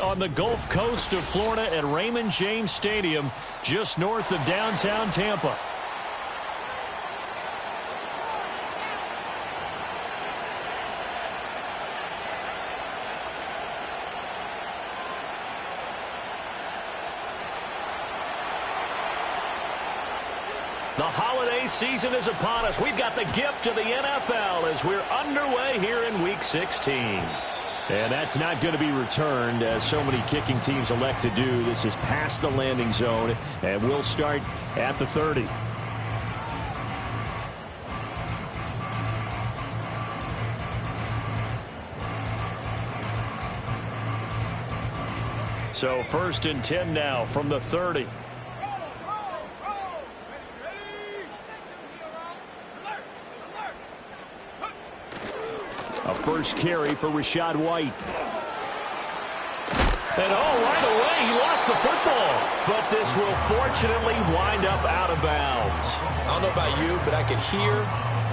on the Gulf Coast of Florida at Raymond James Stadium, just north of downtown Tampa. The holiday season is upon us. We've got the gift of the NFL as we're underway here in Week 16. And that's not going to be returned, as so many kicking teams elect to do. This is past the landing zone, and we'll start at the 30. So 1st and 10 now from the 30. A first carry for Rachaad White. And right away, he lost the football. But this will fortunately wind up out of bounds. I don't know about you, but I could hear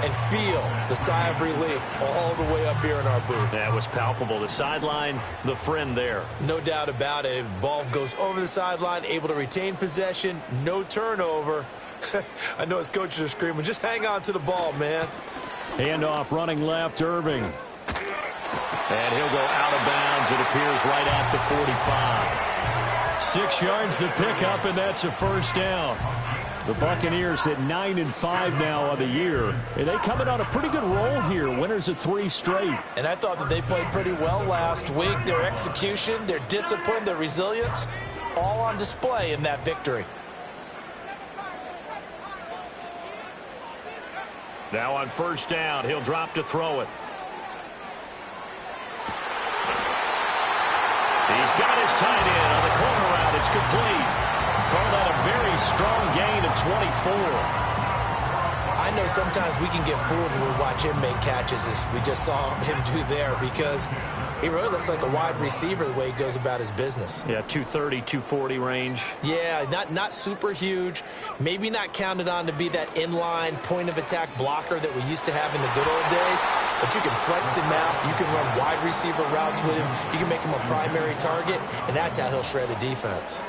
and feel the sigh of relief all the way up here in our booth. That was palpable. The sideline, the friend there. No doubt about it. If ball goes over the sideline, able to retain possession, no turnover. I know his coaches are screaming, just hang on to the ball, man. Handoff running left, Irving. And he'll go out of bounds, it appears, right at the 45. 6 yards the pickup, and that's a first down. The Buccaneers at 9-5 now on the year. And they coming on a pretty good roll here. Winners of 3 straight. And I thought that they played pretty well last week. Their execution, their discipline, their resilience, all on display in that victory. Now on first down, he'll drop to throw it. He's got his tight end on the corner route. It's complete. Called that a very strong gain of 24. I know sometimes we can get fooled when we watch him make catches, as we just saw him do there, because he really looks like a wide receiver the way he goes about his business. Yeah, 230, 240 range. Yeah, not super huge. Maybe not counted on to be that inline point-of-attack blocker that we used to have in the good old days. But you can flex him out. You can run wide receiver routes with him. You can make him a primary target, and that's how he'll shred a defense.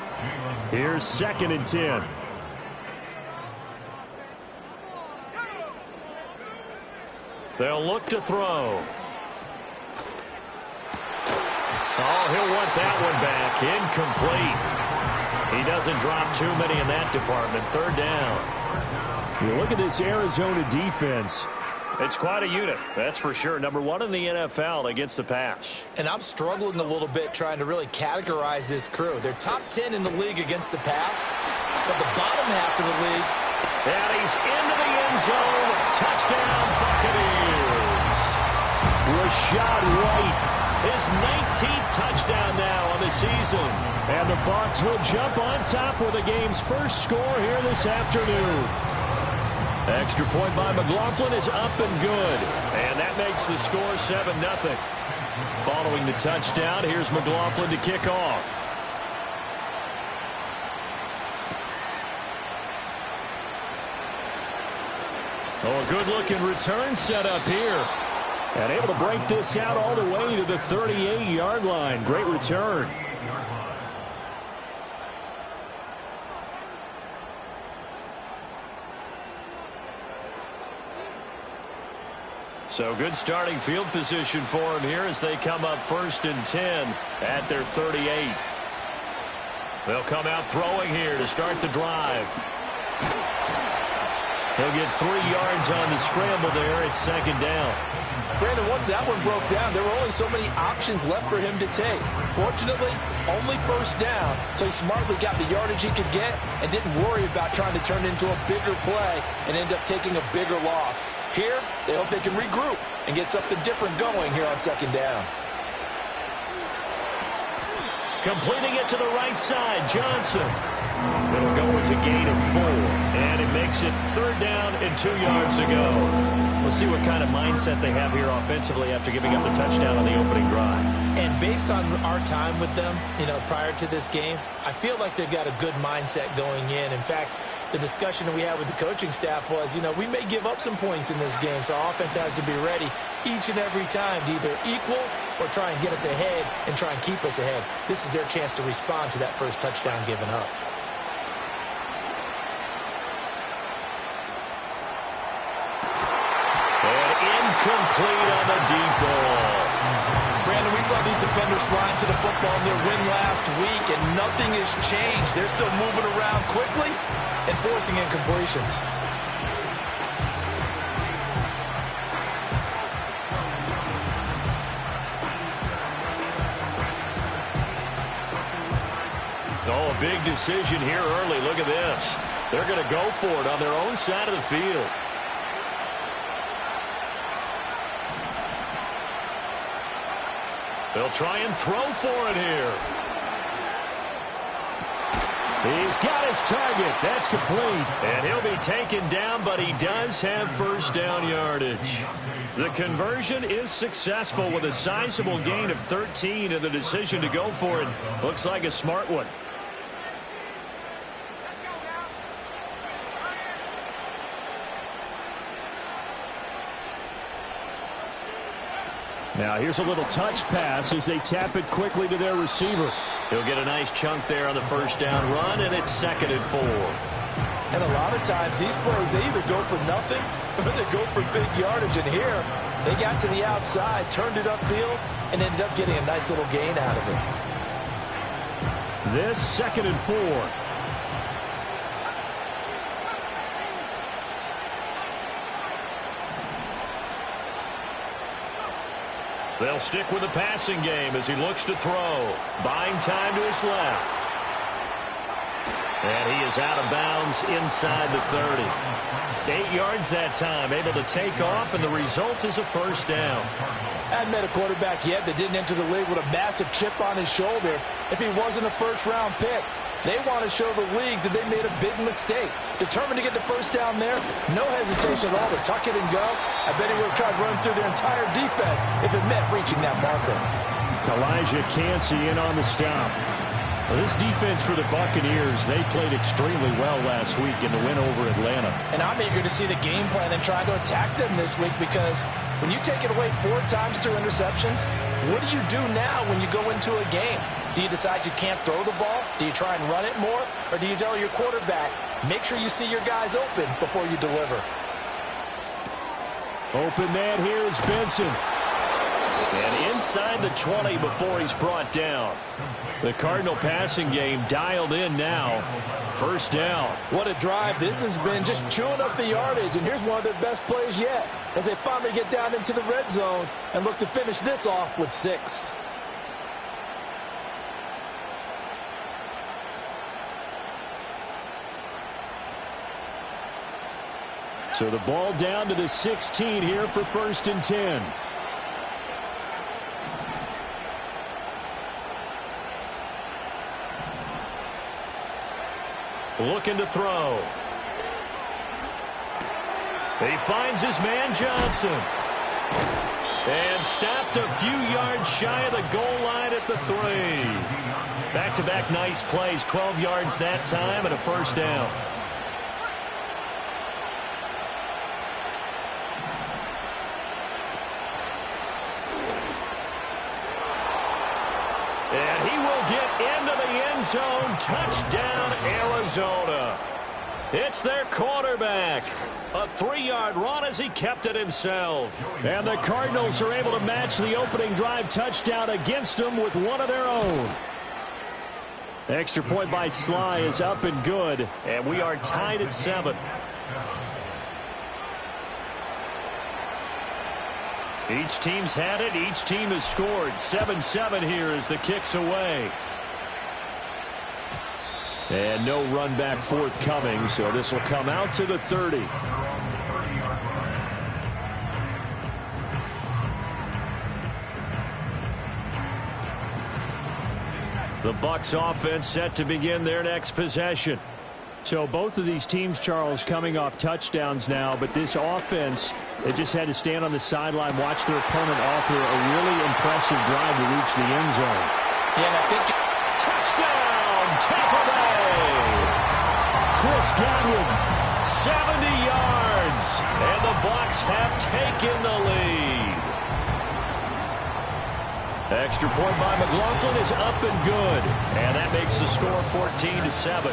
Here's 2nd and 10. They'll look to throw. Oh, he'll want that one back. Incomplete. He doesn't drop too many in that department. 3rd down. You look at this Arizona defense. It's quite a unit, that's for sure. Number 1 in the NFL against the pass. And I'm struggling a little bit trying to really categorize this crew. They're top 10 in the league against the pass, but the bottom half of the league. And he's into the end zone. Touchdown, Buccaneers. Rachaad White, his 19th touchdown now on the season. And the Bucs will jump on top with the game's first score here this afternoon. Extra point by McLaughlin is up and good. And that makes the score 7-0. Following the touchdown, here's McLaughlin to kick off. Oh, a good-looking return set up here. And able to break this out all the way to the 38-yard line. Great return. So good starting field position for him here as they come up 1st and 10 at their 38. They'll come out throwing here to start the drive. He'll get 3 yards on the scramble there. It's 2nd down. Brandon, once that one broke down, there were only so many options left for him to take. Fortunately, only 1st down, so he smartly got the yardage he could get and didn't worry about trying to turn it into a bigger play and end up taking a bigger loss. Here, they hope they can regroup and get something different going here on 2nd down. Completing it to the right side, Johnson. It'll go as a gain of 4, and it makes it 3rd down and 2 yards to go. We'll see what kind of mindset they have here offensively after giving up the touchdown on the opening drive. And based on our time with them, prior to this game, I feel like they've got a good mindset going in. In fact, the discussion that we had with the coaching staff was, we may give up some points in this game, so our offense has to be ready each and every time to either equal or try and get us ahead and try and keep us ahead. This is their chance to respond to that first touchdown given up. And incomplete on the deep ball. Brandon, we saw these defenders flying to the football in their win last week, and nothing has changed. They're still moving around quickly and forcing incompletions. Oh, a big decision here early. Look at this. They're going to go for it on their own side of the field. They'll try and throw for it here. He's got his target. That's complete. And he'll be taken down, but he does have first down yardage. The conversion is successful with a sizable gain of 13, and the decision to go for it looks like a smart one. Now here's a little touch pass as they tap it quickly to their receiver. He'll get a nice chunk there on the first down run, and it's 2nd and 4. And a lot of times these plays, they either go for nothing or they go for big yardage. And here, they got to the outside, turned it upfield, and ended up getting a nice little gain out of it. This 2nd and 4. They'll stick with the passing game as he looks to throw. Buying time to his left. And he is out of bounds inside the 30. 8 yards that time, able to take off, and the result is a first down. I hadn't met a quarterback yet that didn't enter the league with a massive chip on his shoulder if he wasn't a first-round pick. They want to show the league that they made a big mistake. Determined to get the first down there, no hesitation at all to tuck it and go. I bet he would have tried running through their entire defense if it meant reaching that marker. Elijah Cansey in on the stop. Well, this defense for the Buccaneers, they played extremely well last week in the win over Atlanta. And I'm eager to see the game plan and try to attack them this week, because when you take it away 4 times through interceptions, what do you do now when you go into a game? Do you decide you can't throw the ball? Do you try and run it more? Or do you tell your quarterback, make sure you see your guys open before you deliver? Open man here is Benson. And inside the 20 before he's brought down. The Cardinal passing game dialed in now. First down. What a drive this has been, just chewing up the yardage. And here's one of their best plays yet as they finally get down into the red zone and look to finish this off with 6. So the ball down to the 16 here for 1st and 10. Looking to throw. He finds his man Johnson. And stopped a few yards shy of the goal line at the 3. Back-to-back nice plays. 12 yards that time and a first down. And he will get into the end zone. Touchdown, Arizona. It's their quarterback. A 3-yard run as he kept it himself. And the Cardinals are able to match the opening drive touchdown against them with one of their own. Extra point by Sly is up and good. And we are tied at 7. Each team's had it. Each team has scored. 7-7 here as the kick's away. And no run back forthcoming, so this will come out to the 30. The Bucs offense set to begin their next possession. So both of these teams, Charles, coming off touchdowns now, but this offense, they just had to stand on the sideline, watch their opponent author a really impressive drive to reach the end zone. Yeah, and I think touchdown, Tampa Bay. Chris Godwin, 70 yards, and the Bucs have taken the lead. Extra point by McLaughlin is up and good. And that makes the score 14-7.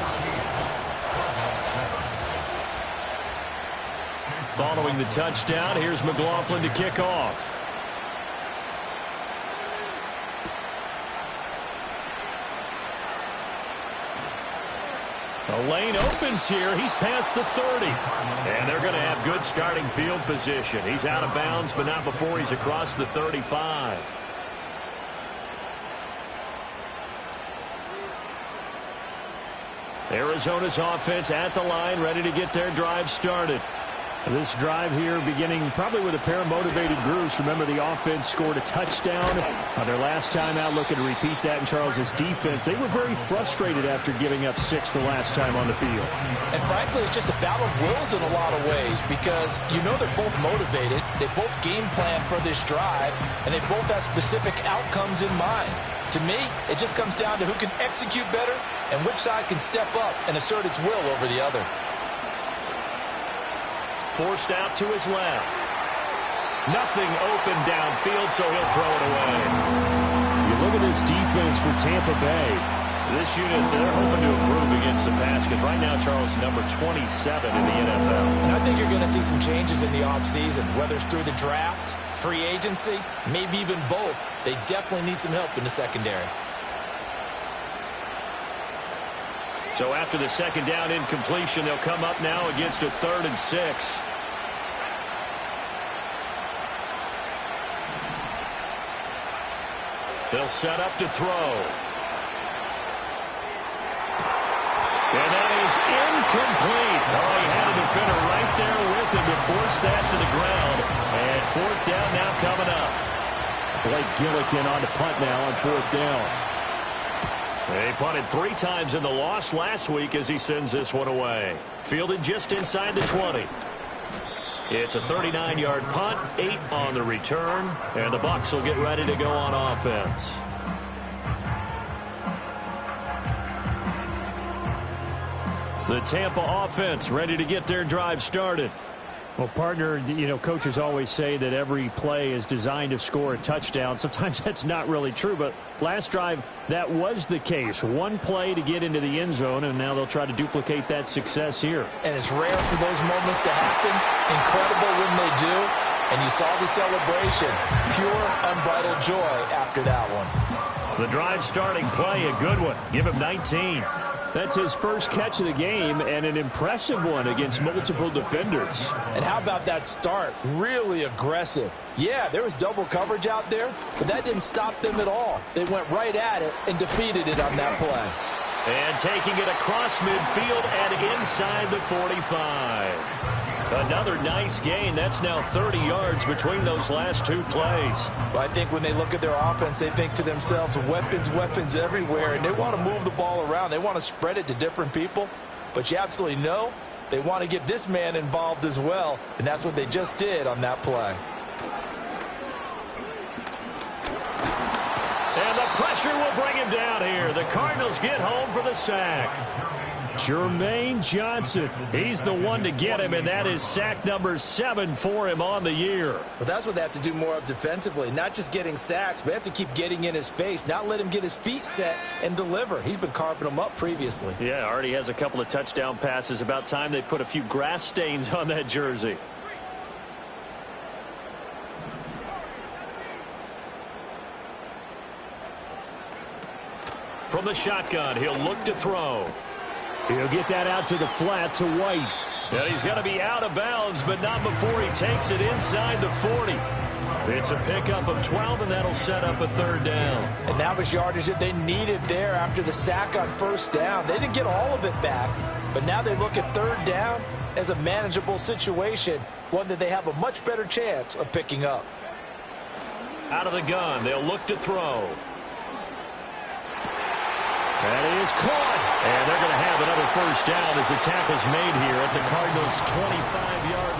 Following the touchdown, here's McLaughlin to kick off. The lane opens here. He's past the 30. And they're going to have good starting field position. He's out of bounds, but not before he's across the 35. Arizona's offense at the line, ready to get their drive started. This drive here beginning probably with a pair of motivated groups. Remember, the offense scored a touchdown on their last time out, looking to repeat that in Charles's defense. They were very frustrated after giving up 6 the last time on the field. And frankly, it's just a battle of wills in a lot of ways because you know they're both motivated. They both game plan for this drive, and they both have specific outcomes in mind. To me, it just comes down to who can execute better and which side can step up and assert its will over the other. Forced out to his left. Nothing open downfield, so he'll throw it away. You look at this defense for Tampa Bay. This unit, they're hoping to improve against the pass because right now, Charles, number 27 in the NFL. And I think you're going to see some changes in the offseason, whether it's through the draft, free agency, maybe even both. They definitely need some help in the secondary. So after the second down incompletion, they'll come up now against a 3rd and 6. They'll set up to throw. And that is incomplete. Oh, he had a defender right there with him to force that to the ground. And 4th down now coming up. Blake Gillikin on the punt now on 4th down. They punted 3 times in the loss last week as he sends this one away. Fielded just inside the 20. It's a 39-yard punt, 8 on the return, and the Bucs will get ready to go on offense. The Tampa offense ready to get their drive started. Well, partner, you know, coaches always say that every play is designed to score a touchdown. Sometimes that's not really true, but last drive, that was the case. One play to get into the end zone, and now they'll try to duplicate that success here. And it's rare for those moments to happen. Incredible when they do. And you saw the celebration. Pure, unbridled joy after that one. The drive starting play, a good one. Give him 19. That's his first catch of the game, and an impressive one against multiple defenders. And how about that start? Really aggressive. Yeah, there was double coverage out there, but that didn't stop them at all. They went right at it and defeated it on that play. And taking it across midfield and inside the 45. Another nice gain. That's now 30 yards between those last 2 plays. Well, I think when they look at their offense, they think to themselves, weapons, weapons everywhere, and they want to move the ball around. They want to spread it to different people, but you absolutely know they want to get this man involved as well, and that's what they just did on that play. And the pressure will bring him down here. The Cardinals get home for the sack. Jermaine Johnson, he's the one to get him, and that is sack number 7 for him on the year. Well, that's what they have to do more of defensively, not just getting sacks, but they have to keep getting in his face, not let him get his feet set and deliver. He's been carving them up previously. Yeah, already has a couple of touchdown passes. About time they put a few grass stains on that jersey. From the shotgun, he'll look to throw. He'll get that out to the flat to White. And he's going to be out of bounds, but not before he takes it inside the 40. It's a pickup of 12, and that'll set up a 3rd down. And that was yardage that they needed there after the sack on 1st down. They didn't get all of it back, but now they look at 3rd down as a manageable situation, one that they have a much better chance of picking up. Out of the gun, they'll look to throw. That is caught. And they're going to have another 1st down as the tackle's made here at the Cardinals' 25-yard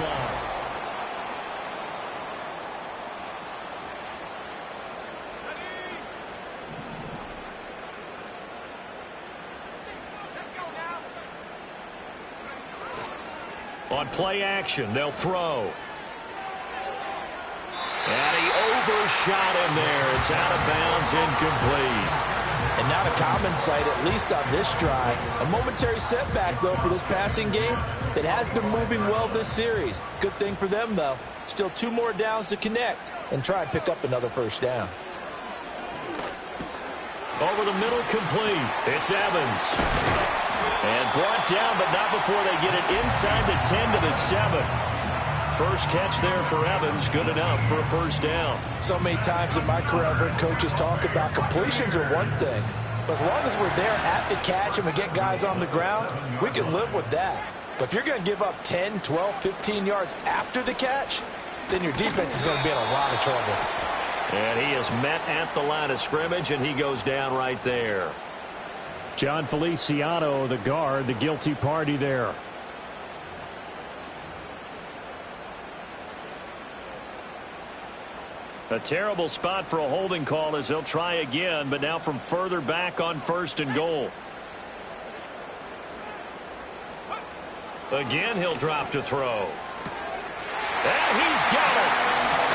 line. On play action, they'll throw. And he Overshot in there. It's out of bounds, incomplete. And not a common sight, at least on this drive. A momentary setback, though, for this passing game that has been moving well this series. Good thing for them, though. Still 2 more downs to connect and try and pick up another first down. Over the middle, complete. It's Evans. And brought down, but not before they get it inside the 10 to the 7. First catch there for Evans, good enough for a first down. So many times in my career I've heard coaches talk about completions are one thing, but as long as we're there at the catch and we get guys on the ground, we can live with that. But if you're going to give up 10, 12, 15 yards after the catch, then your defense is going to be in a lot of trouble. And he is met at the line of scrimmage, and he goes down right there. John Feliciano, the guard, the guilty party there. A terrible spot for a holding call as he'll try again, but now from further back on 1st and goal. Again, he'll drop to throw. And he's got it.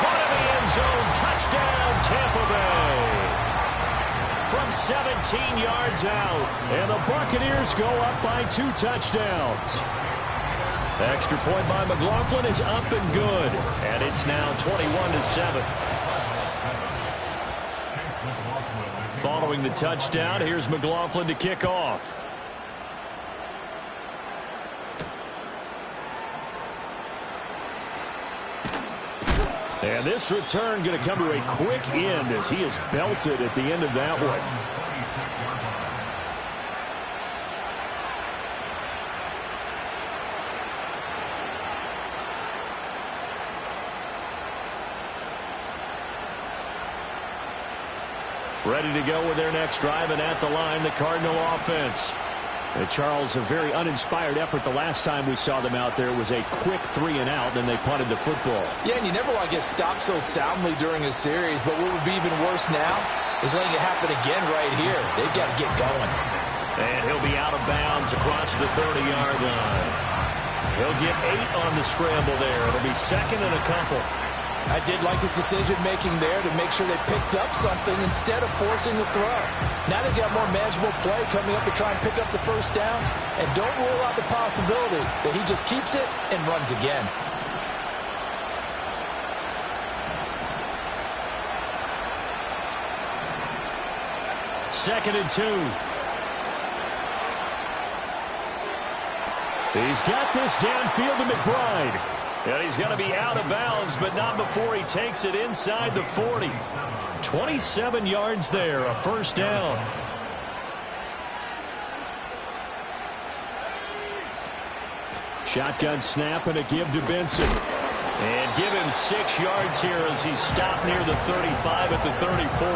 Caught in the end zone. Touchdown, Tampa Bay. From 17 yards out. And the Buccaneers go up by 2 touchdowns. Extra point by McLaughlin is up and good. And it's now 21-7. Following the touchdown, here's McLaughlin to kick off. And this return going to come to a quick end as he is belted at the end of that one. Ready to go with their next drive, and at the line, the Cardinal offense. Charles, a very uninspired effort the last time we saw them out there. It was a quick 3-and-out, then they punted the football. Yeah, and you never want to get stopped so soundly during a series, but what would be even worse now is letting it happen again right here. They've got to get going. And he'll be out of bounds across the 30-yard line. He'll get 8 on the scramble there. It'll be 2nd and a couple. I did like his decision-making there to make sure they picked up something instead of forcing the throw. Now they got more manageable play coming up to try and pick up the first down. And don't rule out the possibility that he just keeps it and runs again. Second and 2. He's got this downfield to McBride. And he's going to be out of bounds, but not before he takes it inside the 40. 27 yards there, a first down. Shotgun snap and a give to Benson. And give him 6 yards here as he's stopped near the 35 at the 34.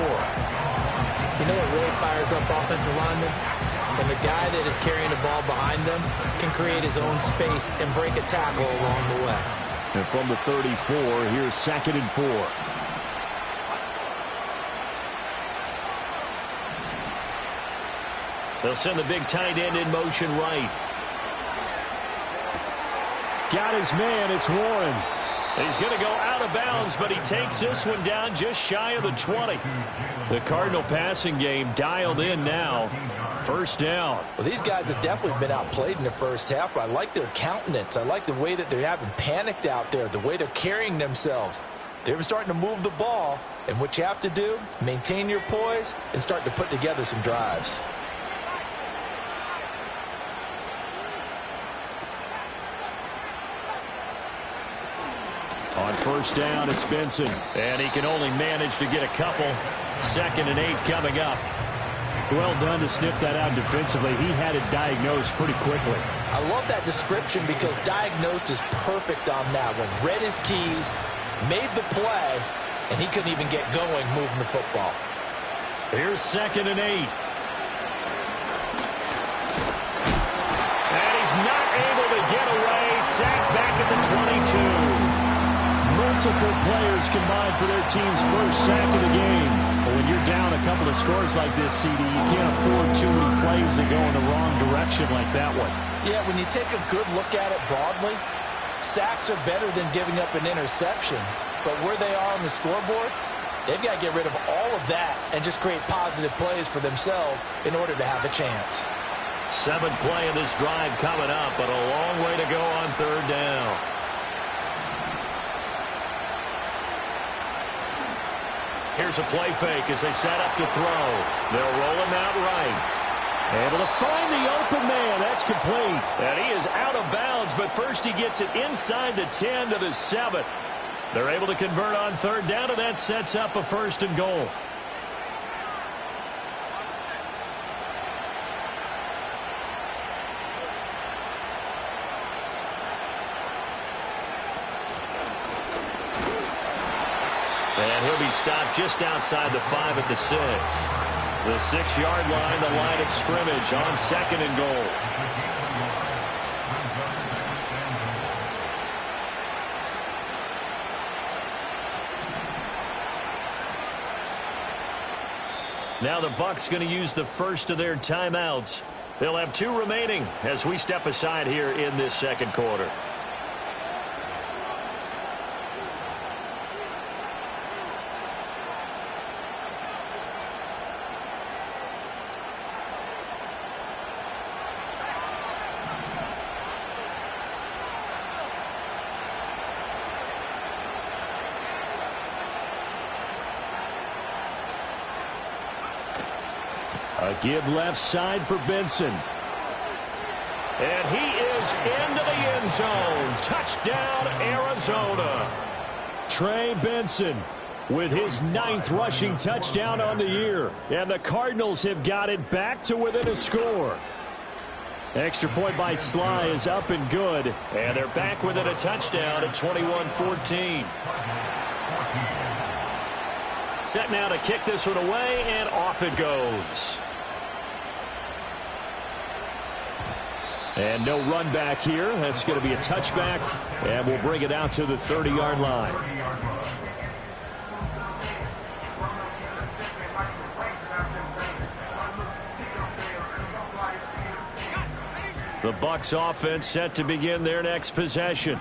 You know what really fires up offensive linemen? When the guy that is carrying the ball behind them can create his own space and break a tackle along the way. And from the 34, here's 2nd and 4. They'll send the big tight end in motion right. Got his man, it's Warren. He's going to go out of bounds, but he takes this one down just shy of the 20. The Cardinal passing game dialed in now. First down. Well, these guys have definitely been outplayed in the first half, but I like their countenance. I like the way that they haven't panicked out there, the way they're carrying themselves. They're starting to move the ball, and what you have to do, maintain your poise and start to put together some drives. On first down, it's Benson. And he can only manage to get a couple. 2nd and 8 coming up. Well done to sniff that out defensively. He had it diagnosed pretty quickly. I love that description because diagnosed is perfect on that one. Read his keys, made the play, and he couldn't even get going moving the football. Here's 2nd and 8. And he's not able to get away. Sacked back at the 22. Multiple players combined for their team's first sack of the game. But when you're down a couple of scores like this, CD, you can't afford too many plays that go in the wrong direction like that one. Yeah, when you take a good look at it broadly, sacks are better than giving up an interception. But where they are on the scoreboard, They've got to get rid of all of that and just create positive plays for themselves in order to have a chance. 7th play of this drive coming up, but a long way to go on 3rd down. Here's a play fake as they set up to throw. They'll roll him out right. Able to find the open man. That's complete. And he is out of bounds, but first he gets it inside the 10 to the 7. They're able to convert on 3rd down, and that sets up a 1st and goal. And he'll be stopped just outside the 5 at the 6. The 6-yard line, the line of scrimmage on 2nd and goal. Now the Bucs going to use the first of their timeouts. They'll have 2 remaining as we step aside here in this 2nd quarter. A give left side for Benson. And he is into the end zone. Touchdown, Arizona. Trey Benson with his 9th rushing touchdown on the year. And the Cardinals have got it back to within a score. Extra point by Sly is up and good. And they're back within a touchdown at 21-14. Set now to kick this one away, and off it goes. And no run back here. That's going to be a touchback, and we'll bring it out to the 30-yard line. The Bucs offense set to begin their next possession.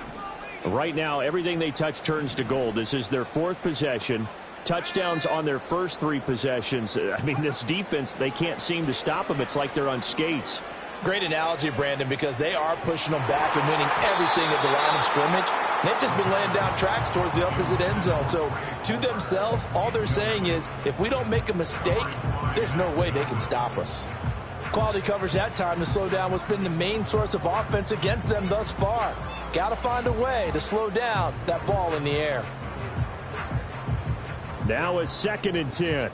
Right now, everything they touch turns to gold. This is their 4th possession. Touchdowns on their first 3 possessions. I mean, this defense, they can't seem to stop them. It's like they're on skates. Great analogy, Brandon, because they are pushing them back and winning everything at the line of scrimmage. They've just been laying down tracks towards the opposite end zone. So, to themselves, all they're saying is, if we don't make a mistake, there's no way they can stop us. Quality coverage that time to slow down what's been the main source of offense against them thus far. Got to find a way to slow down that ball in the air. Now a 2nd and 10.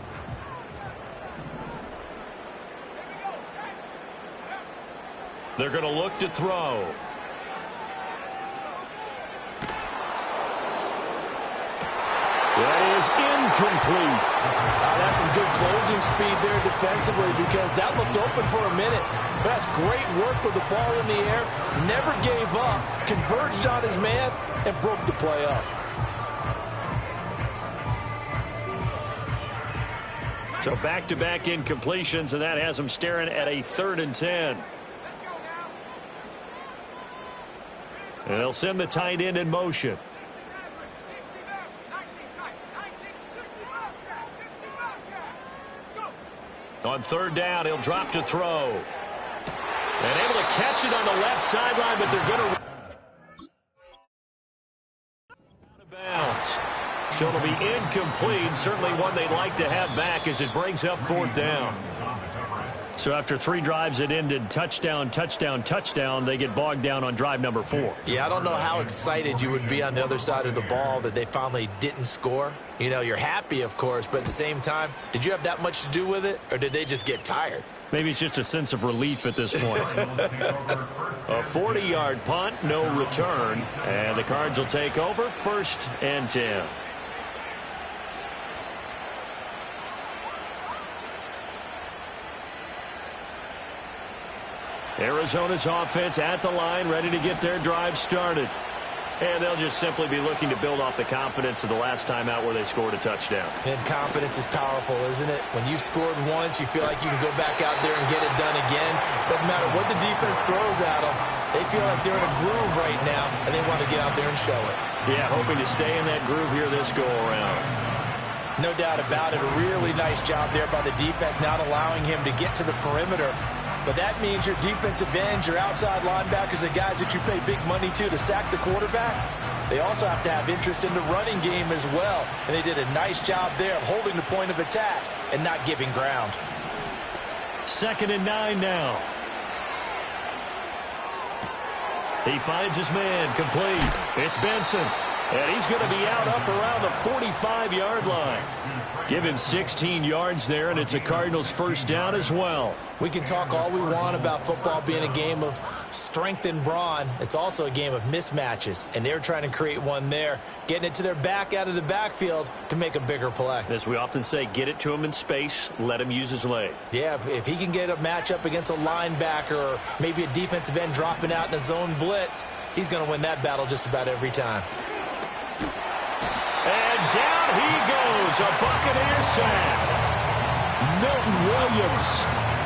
They're going to look to throw. That is incomplete. That's some good closing speed there defensively, because that looked open for a minute. But that's great work with the ball in the air. Never gave up, converged on his man, and broke the play up. So back-to-back incompletions, and that has them staring at a 3rd and 10. And they'll send the tight end in motion. On 3rd down, he'll drop to throw. And able to catch it on the left sideline, but they're going to out of bounds. So it'll be incomplete. Certainly one they'd like to have back as it brings up 4th down. So after 3 drives that ended touchdown, touchdown, touchdown, they get bogged down on drive number 4. Yeah, I don't know how excited you would be on the other side of the ball that they finally didn't score. You know, you're happy, of course, but at the same time, did you have that much to do with it, or did they just get tired? Maybe it's just a sense of relief at this point. A 40-yard punt, no return, and the Cards will take over 1st and 10. Arizona's offense at the line, ready to get their drive started. And they'll just simply be looking to build off the confidence of the last time out where they scored a touchdown. And confidence is powerful, isn't it? When you've scored once, you feel like you can go back out there and get it done again. Doesn't matter what the defense throws at them. They feel like they're in a groove right now, and they want to get out there and show it. Yeah, hoping to stay in that groove here this go-around. No doubt about it. A really nice job there by the defense, not allowing him to get to the perimeter. But that means your defensive ends, your outside linebackers, the guys that you pay big money to sack the quarterback, they also have to have interest in the running game as well. And they did a nice job there of holding the point of attack and not giving ground. 2nd and 9 now. He finds his man, complete. It's Benson. And he's going to be out up around the 45-yard line. Give him 16 yards there, and it's a Cardinals first down as well. We can talk all we want about football being a game of strength and brawn. It's also a game of mismatches, and they're trying to create one there, getting it to their back out of the backfield to make a bigger play. As we often say, get it to him in space, let him use his leg. Yeah, if he can get a matchup against a linebacker or maybe a defensive end dropping out in a zone blitz, he's going to win that battle just about every time. And down he goes, a Buccaneer sack. Milton Williams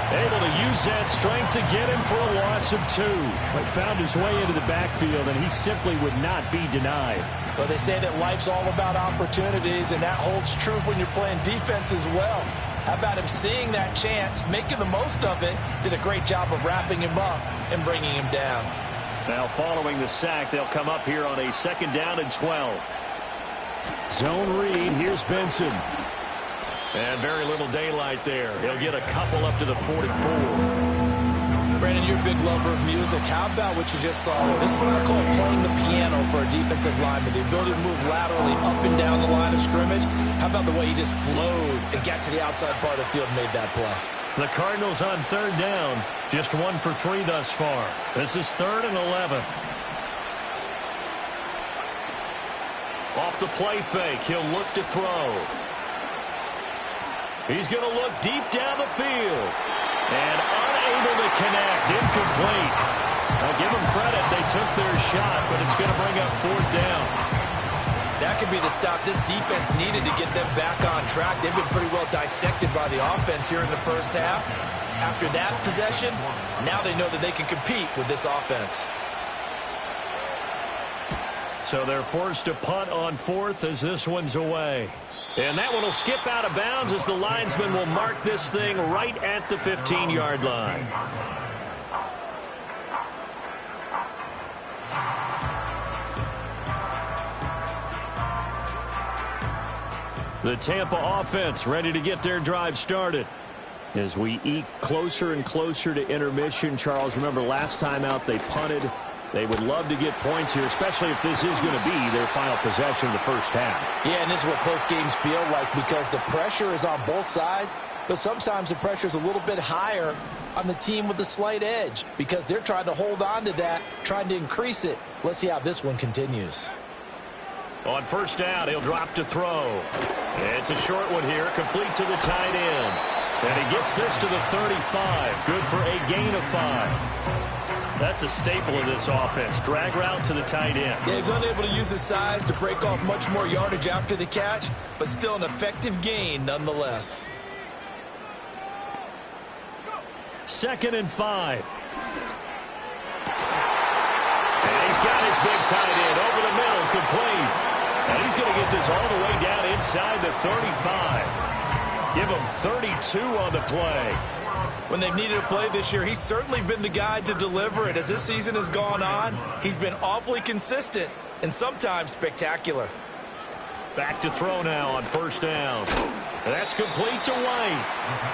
able to use that strength to get him for a loss of 2. But found his way into the backfield, and he simply would not be denied. Well, they say that life's all about opportunities, and that holds true when you're playing defense as well. How about him seeing that chance, making the most of it, did a great job of wrapping him up and bringing him down. Now following the sack, they'll come up here on a 2nd down and 12. Zone read, here's Benson. And very little daylight there. He'll get a couple up to the 44. Brandon, you're a big lover of music. How about what you just saw there? This is what I call playing the piano for a defensive lineman. The ability to move laterally up and down the line of scrimmage. How about the way he just flowed and got to the outside part of the field and made that play? The Cardinals on 3rd down. Just 1 for 3 thus far. This is 3rd and 11. Off the play fake, he'll look to throw. He's going to look deep down the field. And unable to connect, incomplete. I'll give them credit, they took their shot, but it's going to bring up 4th down. That could be the stop this defense needed to get them back on track. They've been pretty well dissected by the offense here in the first half. After that possession, now they know that they can compete with this offense. So they're forced to punt on 4th as this one's away. And that one will skip out of bounds as the linesman will mark this thing right at the 15-yard line. The Tampa offense ready to get their drive started. As we eke closer and closer to intermission, Charles, remember last time out they punted. They would love to get points here, especially if this is going to be their final possession of the first half. Yeah, and this is what close games feel like because the pressure is on both sides, but sometimes the pressure is a little bit higher on the team with the slight edge because they're trying to hold on to that, trying to increase it. Let's see how this one continues. On 1st down, he'll drop to throw. It's a short one here, complete to the tight end. And he gets this to the 35, good for a gain of 5. That's a staple of this offense. Drag route to the tight end. Yeah, he's unable to use his size to break off much more yardage after the catch, but still an effective gain nonetheless. 2nd and 5. And he's got his big tight end over the middle, complete. And he's going to get this all the way down inside the 35. Give him 32 on the play. When they've needed a play this year, he's certainly been the guy to deliver it. As this season has gone on, he's been awfully consistent and sometimes spectacular. Back to throw now on 1st down. And that's complete to White.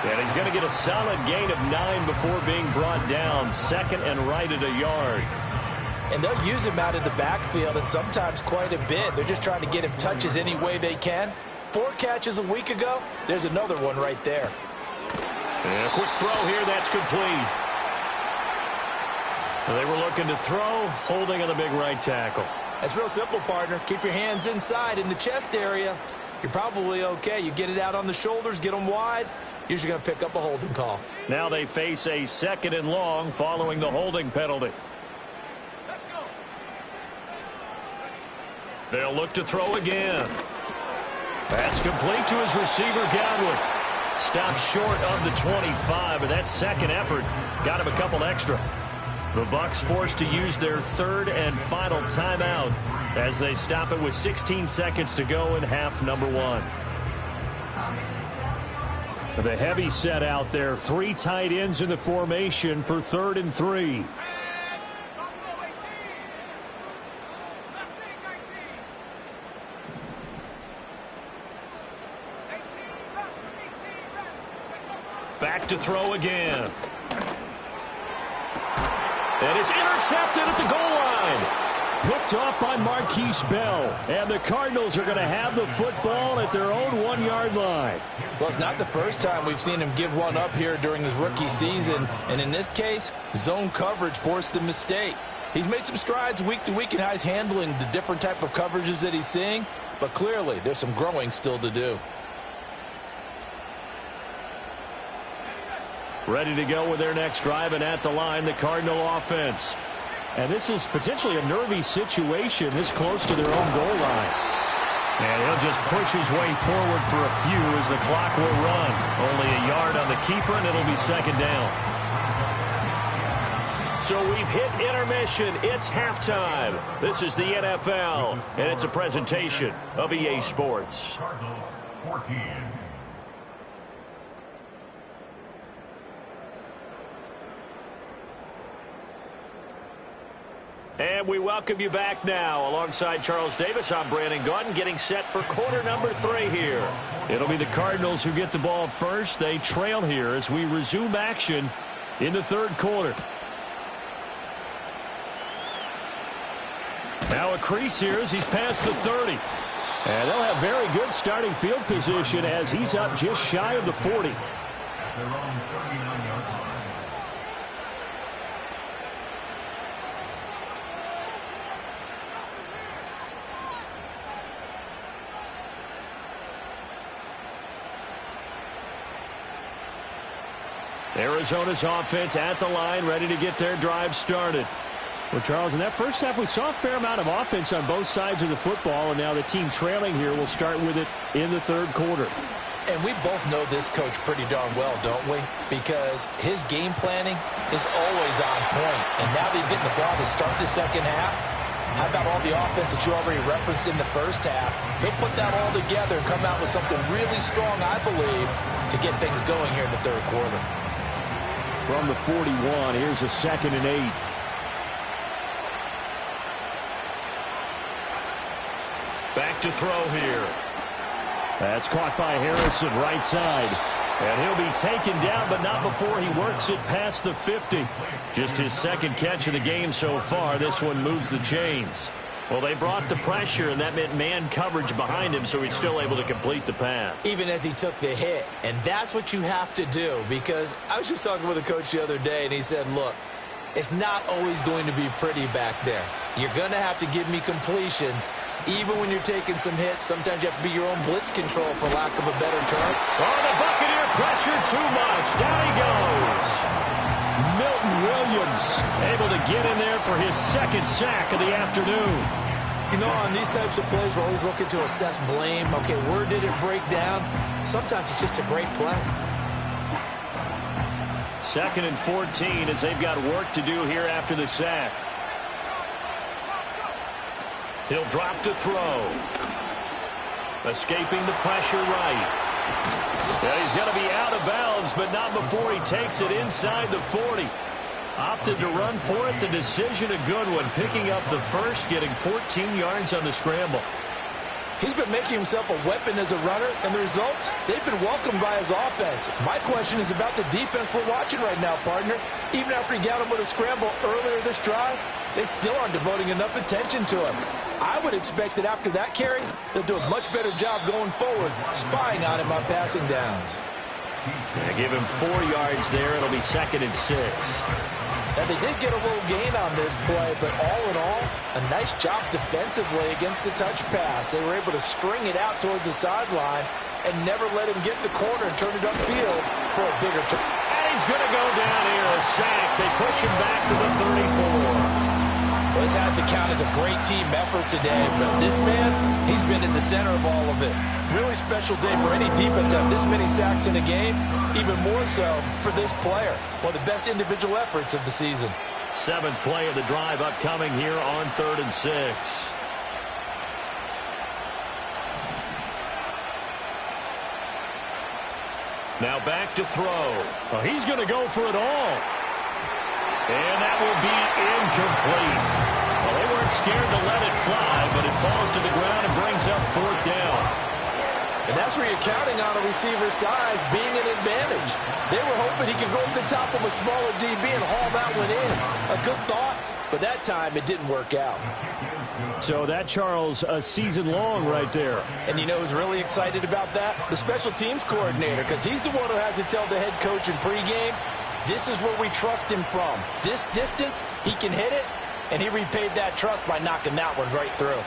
And he's going to get a solid gain of 9 before being brought down. 2nd and right at a yard. And they'll use him out of the backfield and sometimes quite a bit. They're just trying to get him touches any way they can. 4 catches a week ago. There's another one right there. And a quick throw here, that's complete. They were looking to throw, holding on the big right tackle. That's real simple, partner. Keep your hands inside in the chest area. You're probably okay. You get it out on the shoulders, get them wide. Usually going to pick up a holding call. Now they face a 2nd and long following the holding penalty. They'll look to throw again. That's complete to his receiver, Godwin. Stops short of the 25, but that second effort got him a couple extra. The Bucs forced to use their 3rd and final timeout as they stop it with 16 seconds to go in half number 1. The heavy set out there. 3 tight ends in the formation for 3rd and 3. Back to throw again. And it's intercepted at the goal line. Picked off by Marquise Bell. And the Cardinals are going to have the football at their own 1-yard line. Well, it's not the first time we've seen him give one up here during his rookie season. And in this case, zone coverage forced the mistake. He's made some strides week to week in how he's handling the different type of coverages that he's seeing. But clearly, there's some growing still to do. Ready to go with their next drive, and at the line, the Cardinal offense. And this is potentially a nervy situation this close to their own goal line. And he'll just push his way forward for a few as the clock will run. Only a yard on the keeper, and it'll be 2nd down. So we've hit intermission. It's halftime. This is the NFL, and it's a presentation of EA Sports. Cardinals 14. And we welcome you back now. Alongside Charles Davis, I'm Brandon Gaudin, getting set for quarter number 3 here. It'll be the Cardinals who get the ball first. They trail here as we resume action in the 3rd quarter. Now a crease here as he's past the 30. And they'll have very good starting field position as he's up just shy of the 40. Their own 39-yard line. Arizona's offense at the line, ready to get their drive started. Well, Charles, in that first half, we saw a fair amount of offense on both sides of the football, and now the team trailing here will start with it in the 3rd quarter. And we both know this coach pretty darn well, don't we? Because his game planning is always on point. And now that he's getting the ball to start the 2nd half, how about all the offense that you already referenced in the first half? He'll put that all together and come out with something really strong, I believe, to get things going here in the 3rd quarter. From the 41, here's a 2nd and 8. Back to throw here. That's caught by Harrison, right side. And he'll be taken down, but not before he works it past the 50. Just his 2nd catch of the game so far. This one moves the chains. Well, they brought the pressure, and that meant man coverage behind him, so he's still able to complete the pass. Even as he took the hit, and that's what you have to do, because I was just talking with a coach the other day, and he said, look, it's not always going to be pretty back there. You're going to have to give me completions. Even when you're taking some hits, sometimes you have to be your own blitz control, for lack of a better term. Oh, the Buccaneer pressure too much. Down he goes. Milton Williams able to get in there for his 2nd sack of the afternoon. You know, on these types of plays, we're always looking to assess blame. Okay, where did it break down? Sometimes it's just a great play. 2nd and 14 as they've got work to do here after the sack. He'll drop to throw. Escaping the pressure right. And he's going to be out of bounds, but not before he takes it inside the 40. Opted to run for it. The decision a good one. Picking up the first, getting 14 yards on the scramble. He's been making himself a weapon as a runner, and the results, they've been welcomed by his offense. My question is about the defense we're watching right now, partner. Even after he got him with a scramble earlier this drive, they still aren't devoting enough attention to him. I would expect that after that carry, they'll do a much better job going forward, spying on him on passing downs. Give him 4 yards there. It'll be 2nd and 6. Now, they did get a little gain on this play, but all in all, a nice job defensively against the touch pass. They were able to string it out towards the sideline and never let him get the corner and turn it upfield for a bigger turn. And he's going to go down here, a sack. They push him back to the 34. Well, this has to count as a great team effort today, but this man, he's been at the center of all of it. Really special day for any defense to have this many sacks in a game, even more so for this player. One of the best individual efforts of the season. 7th play of the drive upcoming here on 3rd and 6. Now back to throw. Oh, he's going to go for it all. And that will be incomplete. Well, they weren't scared to let it fly, but it falls to the ground and brings up 4th down. And that's where you're counting on a receiver's size being an advantage. They were hoping he could go over the top of a smaller DB and haul that one in. A good thought, but that time it didn't work out. So that, Charles, a season long right there. And you know who's really excited about that? The special teams coordinator, because he's the one who has to tell the head coach in pregame, this is where we trust him from. This distance, he can hit it, and he repaid that trust by knocking that one right through.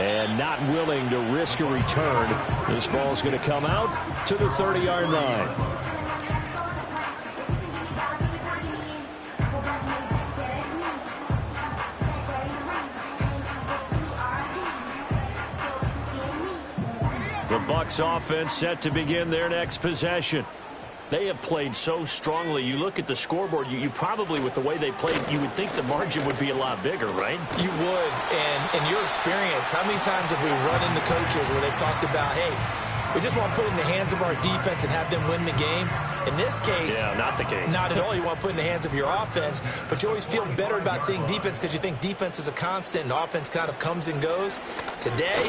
And not willing to risk a return. This ball's going to come out to the 30-yard line. The Bucs offense set to begin their next possession. They have played so strongly. You look at the scoreboard, you probably, with the way they played, you would think the margin would be a lot bigger, right? You would. And in your experience, how many times have we run into coaches where they've talked about, hey, we just want to put it in the hands of our defense and have them win the game? In this case, yeah, not the case. Not at all. You want to put it in the hands of your offense, but you always feel better about seeing defense because you think defense is a constant and offense kind of comes and goes. Today,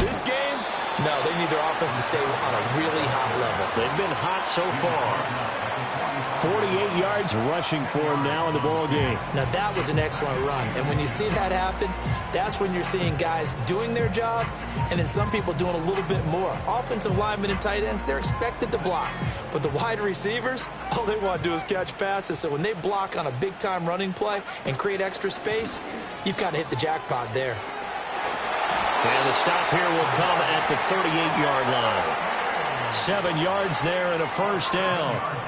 this game, no, they need their offense to stay on a really hot level. They've been hot so far. 48 yards rushing for him now in the ball game. Now, that was an excellent run. And when you see that happen, that's when you're seeing guys doing their job and then some people doing a little bit more. Offensive linemen and tight ends, they're expected to block. But the wide receivers, all they want to do is catch passes. So when they block on a big-time running play and create extra space, you've got to hit the jackpot there. And the stop here will come at the 38-yard line. 7 yards there and a 1st down.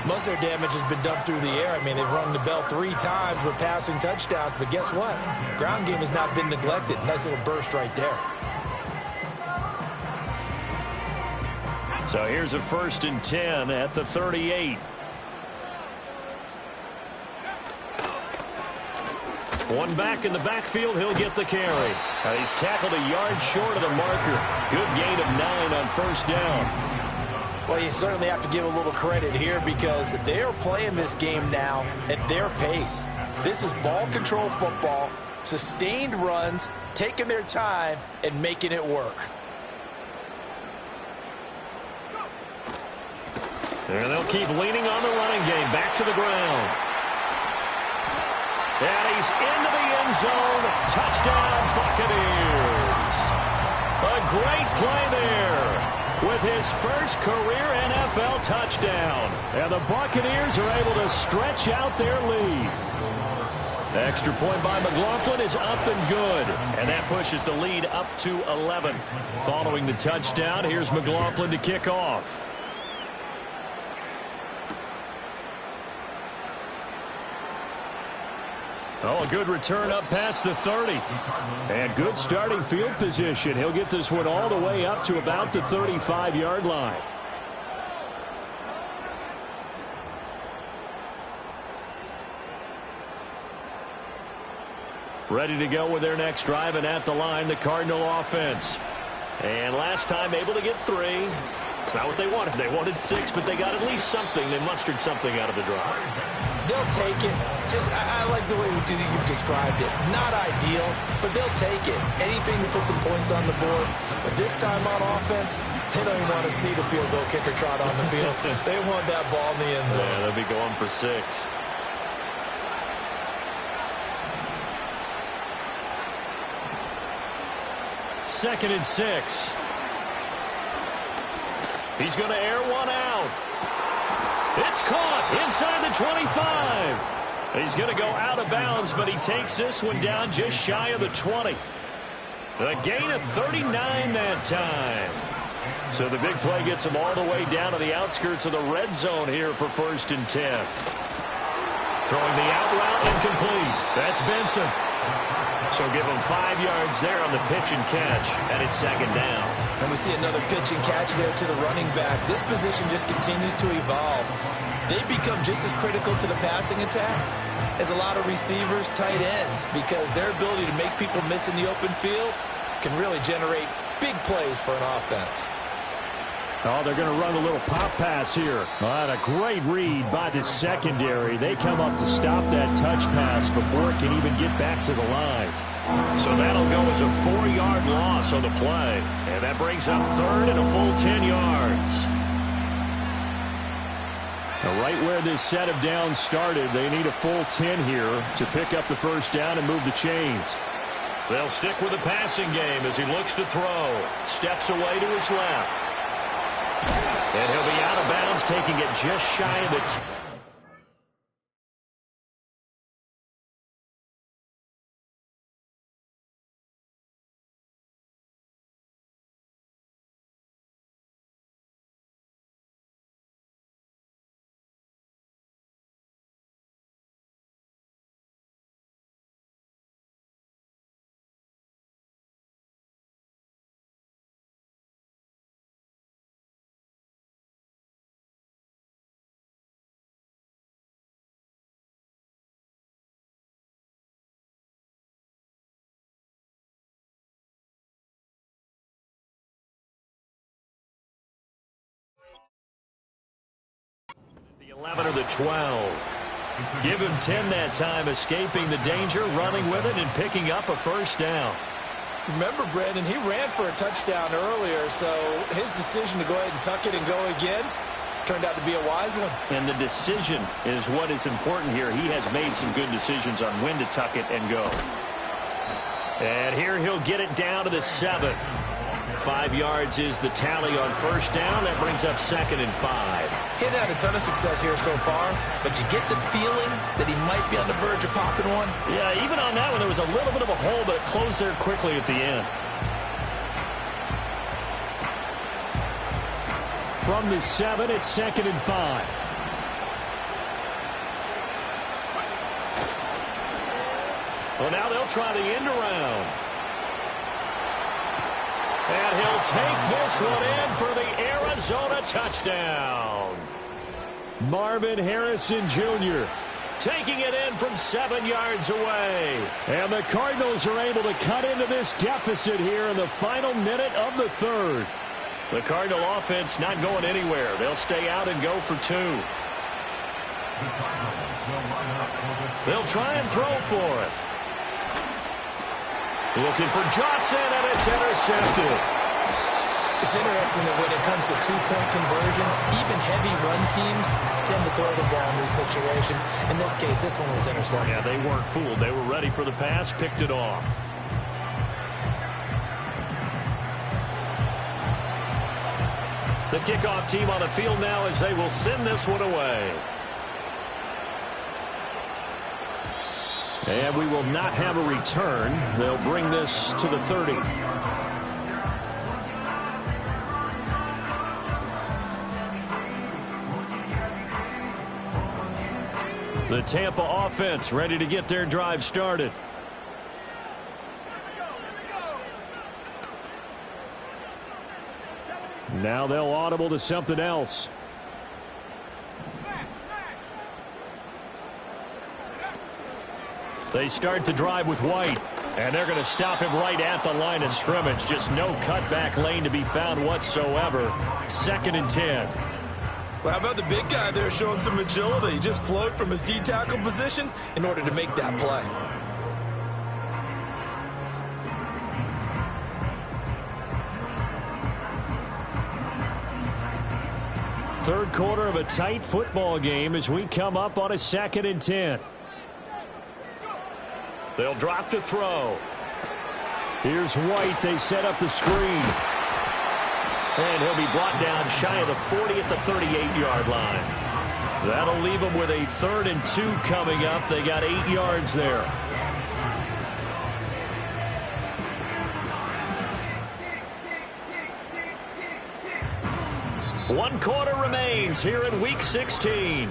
Most of their damage has been done through the air. I mean, they've rung the bell 3 times with passing touchdowns, but guess what? Ground game has not been neglected. Nice little burst right there. So here's a 1st and 10 at the 38. One back in the backfield, he'll get the carry. He's tackled a yard short of the marker. Good gain of 9 on 1st down. Well, you certainly have to give a little credit here because they are playing this game now at their pace. This is ball control football, sustained runs, taking their time, and making it work. And they'll keep leaning on the running game. Back to the ground. And he's into the end zone. Touchdown, Buccaneers. A great play there with his first career NFL touchdown. And the Buccaneers are able to stretch out their lead. The extra point by McLaughlin is up and good. And that pushes the lead up to 11. Following the touchdown, here's McLaughlin to kick off. Oh, a good return up past the 30. And good starting field position. He'll get this one all the way up to about the 35-yard line. Ready to go with their next drive, and at the line, the Cardinal offense. And last time able to get 3. It's not what they wanted. They wanted 6, but they got at least something. They mustered something out of the drive. They'll take it. I like the way you've described it. Not ideal, but they'll take it. Anything to put some points on the board. But this time on offense, they don't even want to see the field goal kicker trot on the field. They want that ball in the end zone. Yeah, they'll be going for 6. Second and 6. He's going to air one out. It's caught inside the 25. He's going to go out of bounds, but he takes this one down just shy of the 20. A gain of 39 that time. So the big play gets him all the way down to the outskirts of the red zone here for 1st and 10. Throwing the out route incomplete. That's Benson. So give him 5 yards there on the pitch and catch, and it's 2nd down. And we see another pitch and catch there to the running back. This position just continues to evolve. They become just as critical to the passing attack as a lot of receivers, tight ends, because their ability to make people miss in the open field can really generate big plays for an offense. Oh, they're going to run a little pop pass here. Oh, and a great read by the secondary. They come up to stop that touch pass before it can even get back to the line. So that'll go as a 4-yard loss on the play. And that brings up third and a full 10 yards. Now, right where this set of downs started, they need a full 10 here to pick up the first down and move the chains. They'll stick with the passing game as he looks to throw. Steps away to his left. And he'll be out of bounds, taking it just shy of the the 11 or the 12. Give him 10 that time, escaping the danger, running with it, and picking up a first down. Remember, Brandon, he ran for a touchdown earlier, so his decision to go ahead and tuck it and go again turned out to be a wise one. And the decision is what is important here. He has made some good decisions on when to tuck it and go. And here he'll get it down to the 7. 5 yards is the tally on first down. That brings up 2nd and 5. He hadn't had a ton of success here so far, but you get the feeling that he might be on the verge of popping one. Yeah, even on that one, there was a little bit of a hole, but it closed there quickly at the end. From the 7, it's 2nd and 5. Well, now they'll try the end around. And he'll take this one in for the Arizona touchdown. Marvin Harrison Jr. taking it in from 7 yards away. And the Cardinals are able to cut into this deficit here in the final minute of the third. The Cardinal offense not going anywhere. They'll stay out and go for 2. They'll try and throw for it. Looking for Johnson, and it's intercepted. It's interesting that when it comes to two-point conversions, even heavy run teams tend to throw the ball in these situations. In this case, this one was intercepted. Yeah, they weren't fooled. They were ready for the pass, picked it off. The kickoff team on the field now as they will send this one away. And we will not have a return. They'll bring this to the 30. The Tampa offense ready to get their drive started. Now they'll audible to something else. They start the drive with White, and they're going to stop him right at the line of scrimmage. Just no cutback lane to be found whatsoever. 2nd and 10. Well, how about the big guy there showing some agility? He just flowed from his D-tackle position in order to make that play. Third quarter of a tight football game as we come up on a 2nd and 10. They'll drop to throw. Here's White. They set up the screen. And he'll be brought down shy of the 40 at the 38-yard line. That'll leave them with a 3rd and 2 coming up. They got 8 yards there. One quarter remains here in Week 16.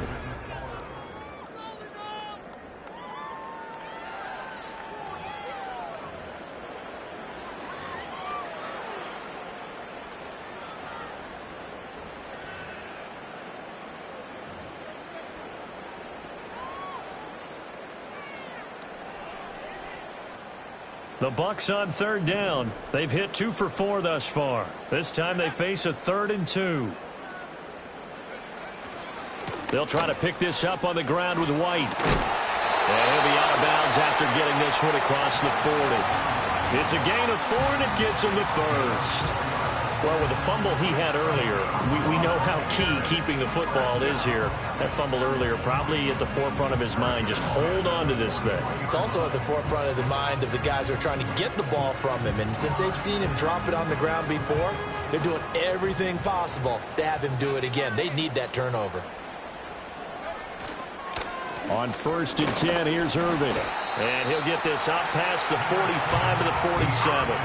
The Bucs on third down. They've hit 2 for 4 thus far. This time they face a 3rd and 2. They'll try to pick this up on the ground with White. And he'll be out of bounds after getting this one across the 40. It's a gain of 4, and it gets him the first. Well, with the fumble he had earlier, we know how key keeping the football is here. That fumble earlier probably at the forefront of his mind. Just hold on to this thing. It's also at the forefront of the mind of the guys who are trying to get the ball from him. And since they've seen him drop it on the ground before, they're doing everything possible to have him do it again. They need that turnover. On 1st and 10, here's Irvin. And he'll get this up past the 45 to the 47.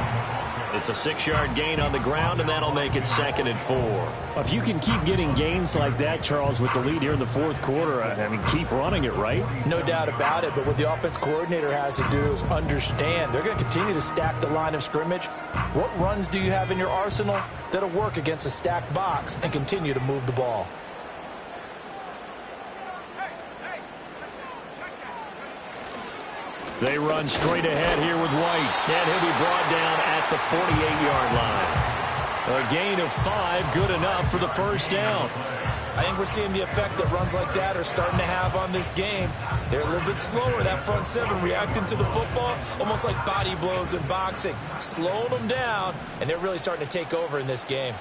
It's a 6-yard gain on the ground, and that'll make it 2nd and 4. If you can keep getting gains like that, Charles, with the lead here in the 4th quarter, I mean, keep running it, right? No doubt about it, but what the offense coordinator has to do is understand they're going to continue to stack the line of scrimmage. What runs do you have in your arsenal that'll work against a stacked box and continue to move the ball? They run straight ahead here with White, and he'll be brought down at the 48-yard line. A gain of 5, good enough for the first down. I think we're seeing the effect that runs like that are starting to have on this game. They're a little bit slower, that front 7, reacting to the football, almost like body blows in boxing, slowing them down, and they're really starting to take over in this game.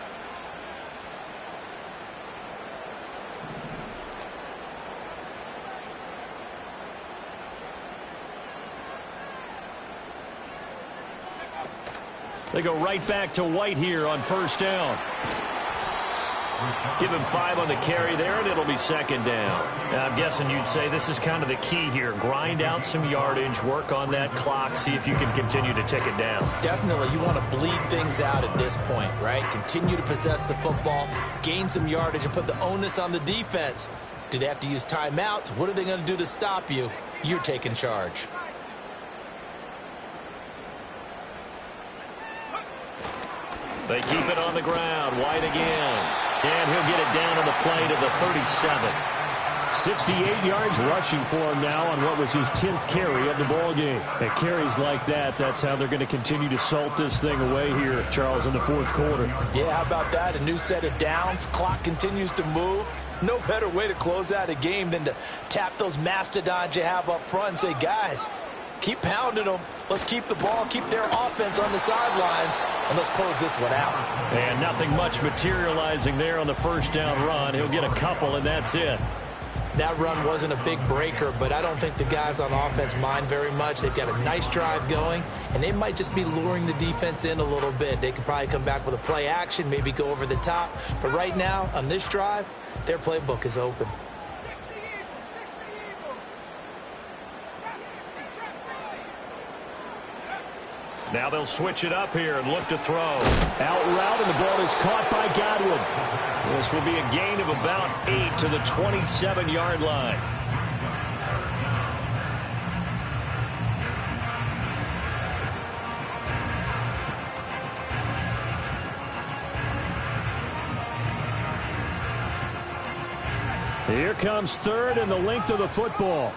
They go right back to White here on first down. Give him 5 on the carry there, and it'll be 2nd down. Now, I'm guessing you'd say this is kind of the key here. Grind out some yardage, work on that clock, see if you can continue to tick it down. Definitely, you want to bleed things out at this point, right? Continue to possess the football, gain some yardage, and put the onus on the defense. Do they have to use timeouts? What are they going to do to stop you? You're taking charge. They keep it on the ground. White again. And he'll get it down on the play to the 37. 68 yards rushing for him now on what was his 10th carry of the ball game. At carries like that, that's how they're going to continue to salt this thing away here, Charles, in the 4th quarter. Yeah, how about that? A new set of downs. Clock continues to move. No better way to close out a game than to tap those mastodons you have up front and say, guys, keep pounding them. Let's keep the ball, keep their offense on the sidelines, and let's close this one out. And nothing much materializing there on the first down run. He'll get a couple, and that's it. That run wasn't a big breaker, but I don't think the guys on offense mind very much. They've got a nice drive going, and they might just be luring the defense in a little bit. They could probably come back with a play action, maybe go over the top. But right now, on this drive, their playbook is open. Now they'll switch it up here and look to throw. Out route, and the ball is caught by Godwin. This will be a gain of about 8 to the 27-yard line. Here comes 3rd and the length of the football.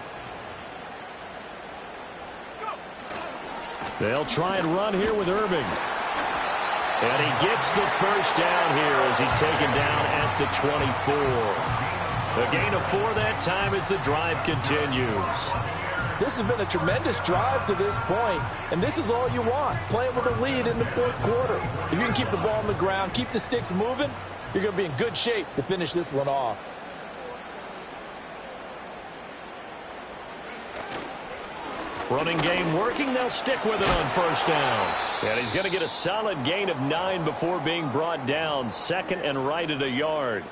They'll try and run here with Irving. And he gets the first down here as he's taken down at the 24. A gain of 4 that time as the drive continues. This has been a tremendous drive to this point, and this is all you want, playing with a lead in the 4th quarter. If you can keep the ball on the ground, keep the sticks moving, you're going to be in good shape to finish this one off. Running game working. They'll stick with it on first down. And he's going to get a solid gain of 9 before being brought down. 2nd and right at a yard.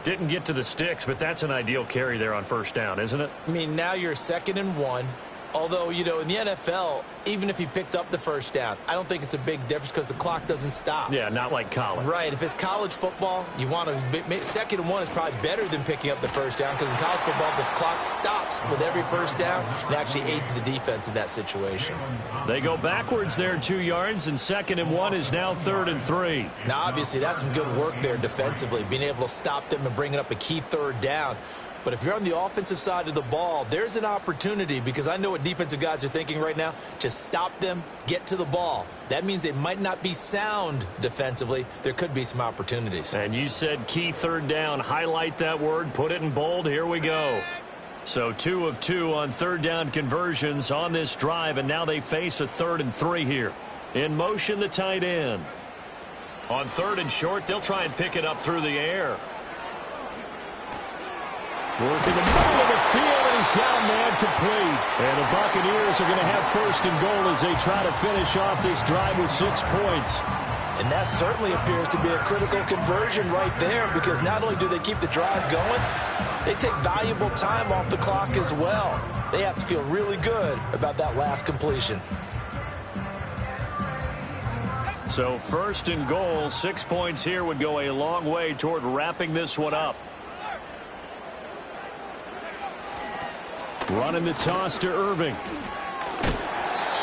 Didn't get to the sticks, but that's an ideal carry there on first down, isn't it? I mean, now you're 2nd and 1. Although, you know, in the NFL, even if he picked up the first down, I don't think it's a big difference because the clock doesn't stop. Yeah, not like college. Right. If it's college football, you want to 2nd and 1 is probably better than picking up the first down because in college football, the clock stops with every first down and actually aids the defense in that situation. They go backwards there 2 yards, and 2nd and 1 is now 3rd and 3. Now, obviously, that's some good work there defensively, being able to stop them and bringing up a key 3rd down. But if you're on the offensive side of the ball, there's an opportunity, because I know what defensive guys are thinking right now. Just stop them, get to the ball. That means they might not be sound defensively. There could be some opportunities. And you said key third down. Highlight that word. Put it in bold. Here we go. So 2 of 2 on third down conversions on this drive, and now they face a 3rd and 3 here. In motion, the tight end. On 3rd and short, they'll try and pick it up through the air. Working the middle of the field, and he's got a man complete. And the Buccaneers are going to have 1st and goal as they try to finish off this drive with 6 points. And that certainly appears to be a critical conversion right there, because not only do they keep the drive going, they take valuable time off the clock as well. They have to feel really good about that last completion. So 1st and goal, 6 points here would go a long way toward wrapping this one up. Running the toss to Irving.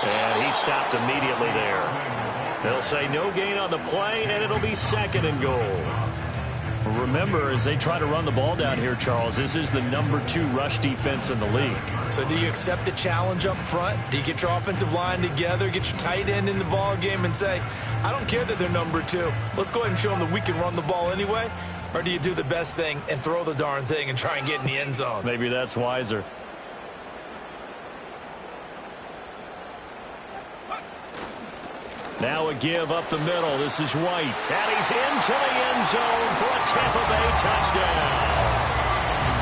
And he stopped immediately there. They'll say no gain on the play, and it'll be 2nd and goal. Remember, as they try to run the ball down here, Charles, this is the number 2 rush defense in the league. So do you accept the challenge up front? Do you get your offensive line together, get your tight end in the ball game and say, I don't care that they're number 2. Let's go ahead and show them that we can run the ball anyway? Or do you do the best thing and throw the darn thing and try and get in the end zone? Maybe that's wiser. Now a give up the middle. This is White. And he's into the end zone for a Tampa Bay touchdown.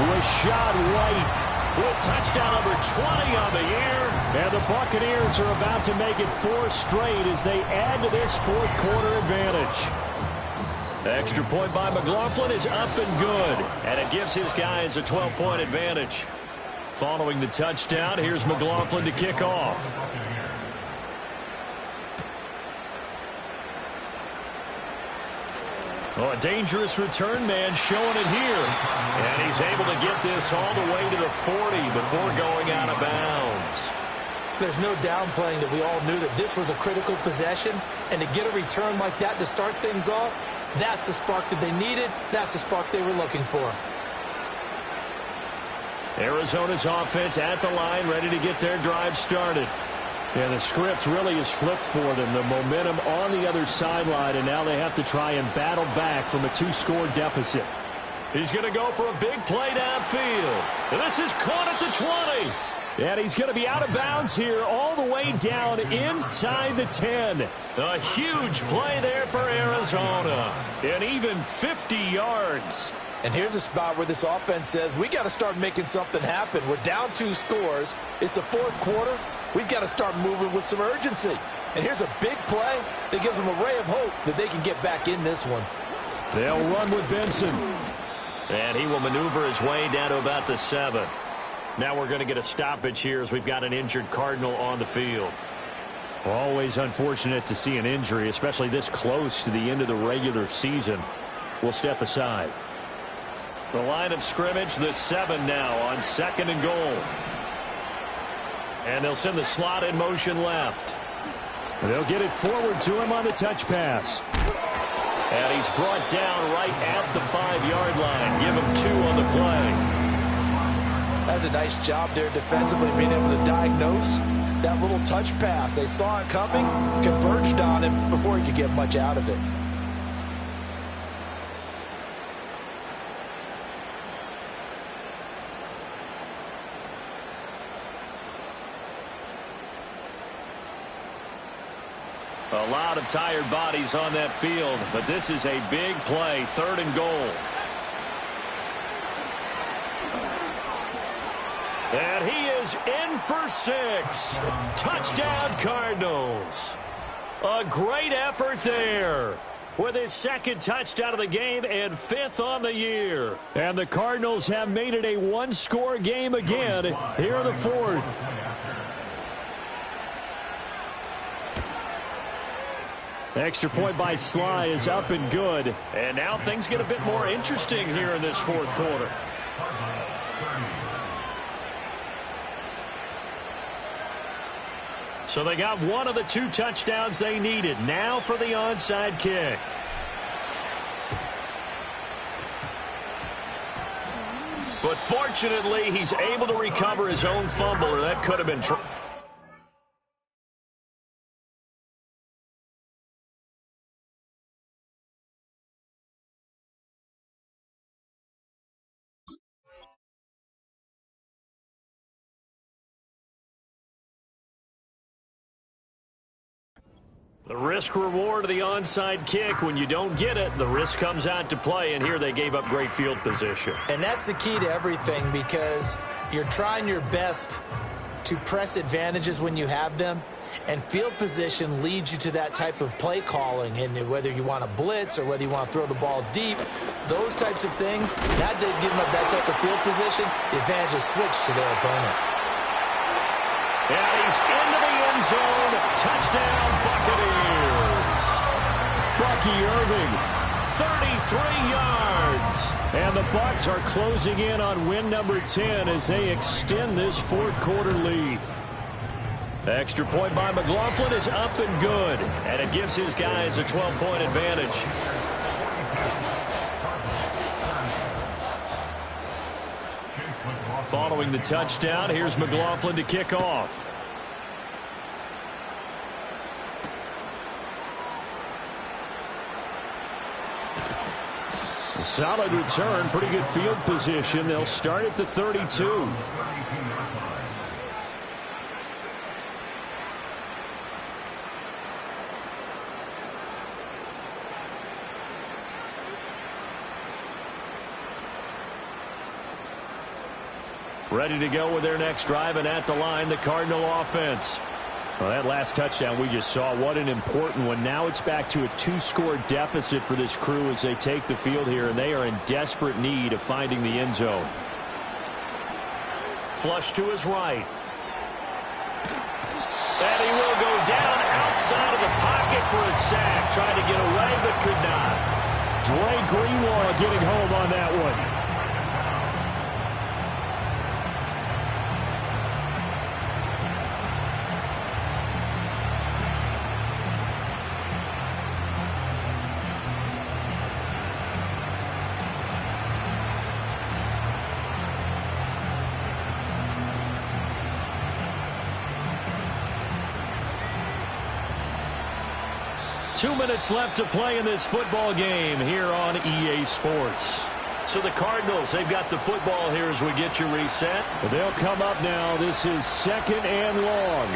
Rachaad White with touchdown number 20 on the year. And the Buccaneers are about to make it 4 straight as they add to this 4th quarter advantage. Extra point by McLaughlin is up and good. And it gives his guys a 12-point advantage. Following the touchdown, here's McLaughlin to kick off. Oh, a dangerous return man showing it here. And he's able to get this all the way to the 40 before going out of bounds. There's no downplaying that we all knew that this was a critical possession. And to get a return like that to start things off, that's the spark that they needed. That's the spark they were looking for. Arizona's offense at the line, ready to get their drive started. Yeah, the script really is flipped for them. The momentum on the other sideline, and now they have to try and battle back from a 2-score deficit. He's going to go for a big play downfield. And this is caught at the 20. And he's going to be out of bounds here all the way down inside the 10. A huge play there for Arizona. And even 50 yards. And here's a spot where this offense says, we got to start making something happen. We're down 2 scores. It's the 4th quarter. We've got to start moving with some urgency. And here's a big play that gives them a ray of hope that they can get back in this one. They'll run with Benson. And he will maneuver his way down to about the 7. Now we're going to get a stoppage here as we've got an injured Cardinal on the field. Always unfortunate to see an injury, especially this close to the end of the regular season. We'll step aside. The line of scrimmage, the 7 now on 2nd and goal. And they'll send the slot in motion left. They'll get it forward to him on the touch pass. And he's brought down right at the 5-yard line. Give him 2 on the play. That's a nice job there defensively, being able to diagnose that little touch pass. They saw it coming, converged on him before he could get much out of it. A lot of tired bodies on that field, but this is a big play, 3rd and goal. And he is in for 6. Touchdown, Cardinals. A great effort there with his 2nd touchdown of the game and 5th on the year. And the Cardinals have made it a 1-score game again here in the 4th. Extra point by Sly is up and good. And now things get a bit more interesting here in this 4th quarter. So they got one of the 2 touchdowns they needed. Now for the onside kick. But fortunately, he's able to recover his own fumble, or that could have been trouble. The risk-reward of the onside kick. When you don't get it, the risk comes out to play, and here they gave up great field position. And that's the key to everything, because you're trying your best to press advantages when you have them, and field position leads you to that type of play calling. And whether you want to blitz or whether you want to throw the ball deep, those types of things, now they've given up that type of field position, the advantage is switched to their opponent. And he's into the end zone. Touchdown, Buccaneers. Bucky Irving, 33 yards. And the Bucs are closing in on win number 10 as they extend this fourth quarter lead. Extra point by McLaughlin is up and good. And it gives his guys a 12-point advantage. Following the touchdown, here's McLaughlin to kick off. A solid return, pretty good field position. They'll start at the 32. Ready to go with their next drive, and at the line, the Cardinal offense. Well, that last touchdown we just saw, what an important one. Now it's back to a 2-score deficit for this crew as they take the field here, and they are in desperate need of finding the end zone. Flush to his right. And he will go down outside of the pocket for a sack. Tried to get away, but could not. Dre Greenlaw getting home on that one. Two minutes left to play in this football game here on EA Sports. So the Cardinals, they've got the football here as we get you reset. But they'll come up now. This is 2nd and long.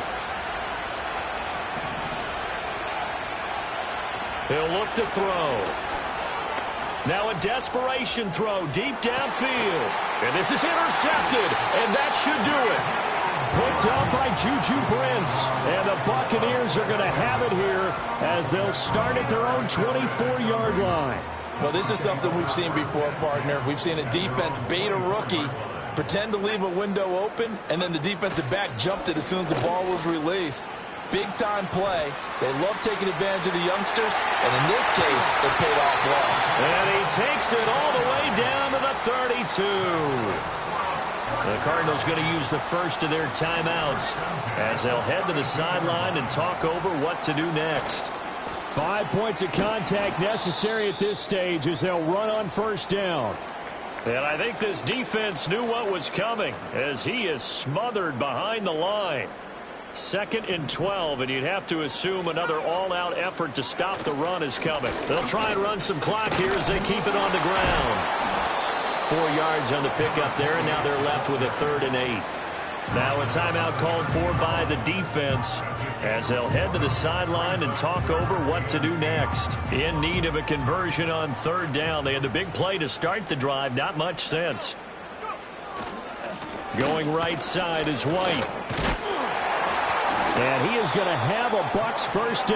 He'll look to throw. Now a desperation throw deep downfield. And this is intercepted, and that should do it. Picked up by Juju Brents. And the Buccaneers are going to have it here as they'll start at their own 24-yard line. Well, this is something we've seen before, partner. We've seen a defense bait a rookie, pretend to leave a window open, and then the defensive back jumped it as soon as the ball was released. Big-time play. They love taking advantage of the youngsters, and in this case, it paid off well. And he takes it all the way down to the 32. The Cardinals going to use the first of their timeouts as they'll head to the sideline and talk over what to do next. 5 points of contact necessary at this stage as they'll run on first down. And I think this defense knew what was coming as he is smothered behind the line. 2nd and 12, and you'd have to assume another all-out effort to stop the run is coming. They'll try and run some clock here as they keep it on the ground. 4 yards on the pickup there, and now they're left with a 3rd and 8. Now a timeout called for by the defense as they'll head to the sideline and talk over what to do next. In need of a conversion on 3rd down. They had the big play to start the drive. Not much sense. Going right side is White. And he is going to have a Bucs first down.